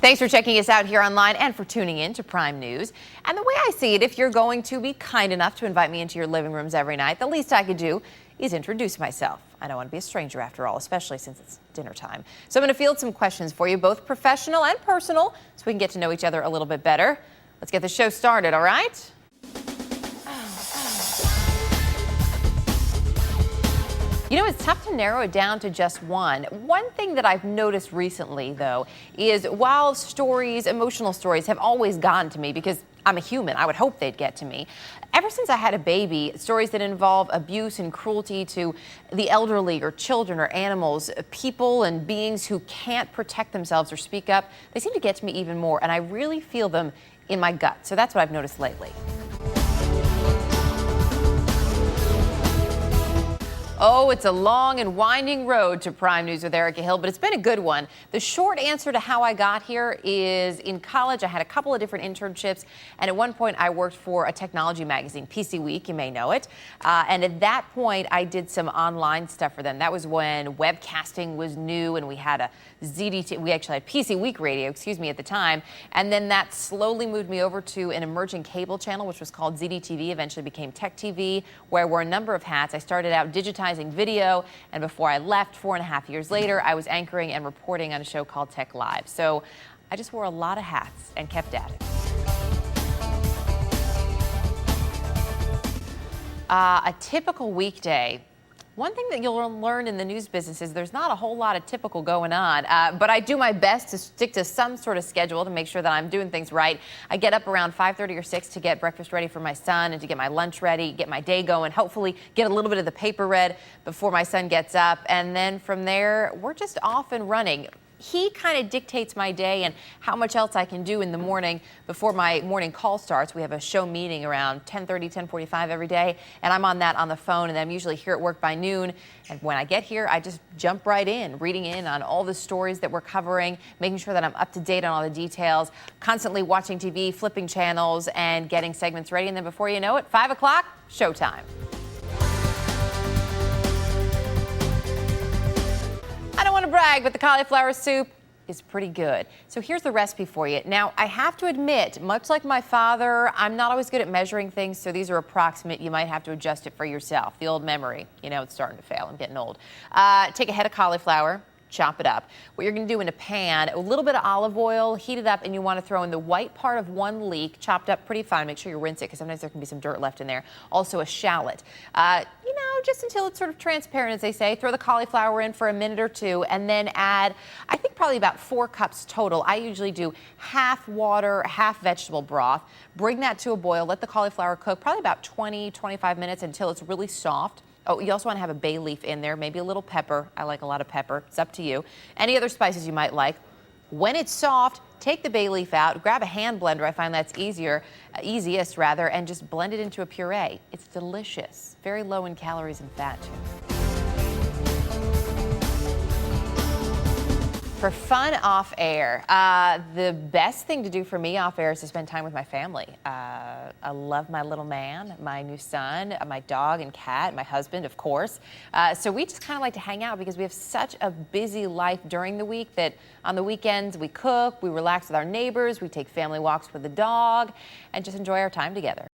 Thanks for checking us out here online and for tuning in to Prime News. And the way I see it, if you're going to be kind enough to invite me into your living rooms every night, the least I could do is introduce myself. I don't want to be a stranger after all, especially since it's dinner time. So I'm going to field some questions for you, both professional and personal, so we can get to know each other a little bit better. Let's get the show started, all right? You know, it's tough to narrow it down to just one. One thing that I've noticed recently, though, is while stories, emotional stories, have always gotten to me because I'm a human, I would hope they'd get to me. Ever since I had a baby, stories that involve abuse and cruelty to the elderly or children or animals, people and beings who can't protect themselves or speak up, they seem to get to me even more, and I really feel them in my gut. So that's what I've noticed lately. Oh, it's a long and winding road to Prime News with Erica Hill, but it's been a good one. The short answer to how I got here is in college, I had a couple of different internships, and at one point I worked for a technology magazine, PC Week, you may know it. And at that point, I did some online stuff for them. That was when webcasting was new, and we had a we actually had PC Week radio, at the time. And then that slowly moved me over to an emerging cable channel, which was called ZDTV, eventually became Tech TV, where I wore a number of hats. I started out digitizing video, and before I left 4.5 years later, I was anchoring and reporting on a show called Tech Live. So I just wore a lot of hats and kept at it. A typical weekday. One thing that you'll learn in the news business is there's not a whole lot of typical going on, but I do my best to stick to some sort of schedule to make sure that I'm doing things right. I get up around 5:30 or 6 to get breakfast ready for my son and to get my lunch ready, get my day going, hopefully get a little bit of the paper read before my son gets up. And then from there, we're just off and running. He kind of dictates my day and how much else I can do in the morning before my morning call starts. We have a show meeting around 10:30, 10:45 every day, and I'm on that on the phone, and I'm usually here at work by noon. And when I get here, I just jump right in, reading in on all the stories that we're covering, making sure that I'm up to date on all the details, constantly watching TV, flipping channels, and getting segments ready. And then before you know it, 5 o'clock, showtime. I don't want to brag, but the cauliflower soup is pretty good. So here's the recipe for you. Now, I have to admit, much like my father, I'm not always good at measuring things, so these are approximate. You might have to adjust it for yourself. The old memory, you know, it's starting to fail. I'm getting old. Take a head of cauliflower. Chop it up. What you're going to do in a pan, a little bit of olive oil, heat it up, and you want to throw in the white part of 1 leek, chopped up pretty fine. Make sure you rinse it because sometimes there can be some dirt left in there. Also a shallot. Just until it's sort of transparent, as they say. Throw the cauliflower in for a minute or two, and then add, I think probably about 4 cups total. I usually do half water, half vegetable broth. Bring that to a boil. Let the cauliflower cook probably about 20, 25 minutes until it's really soft. Oh, you also want to have a bay leaf in there, maybe a little pepper. I like a lot of pepper. It's up to you. Any other spices you might like. When it's soft, take the bay leaf out, grab a hand blender. I find that's easiest, and just blend it into a puree. It's delicious. Very low in calories and fat, too. For fun off air, the best thing to do for me off air is to spend time with my family. I love my little man, my new son, my dog and cat, my husband, of course. So we just kind of like to hang out because we have such a busy life during the week that on the weekends we cook, we relax with our neighbors, we take family walks with the dog, and just enjoy our time together.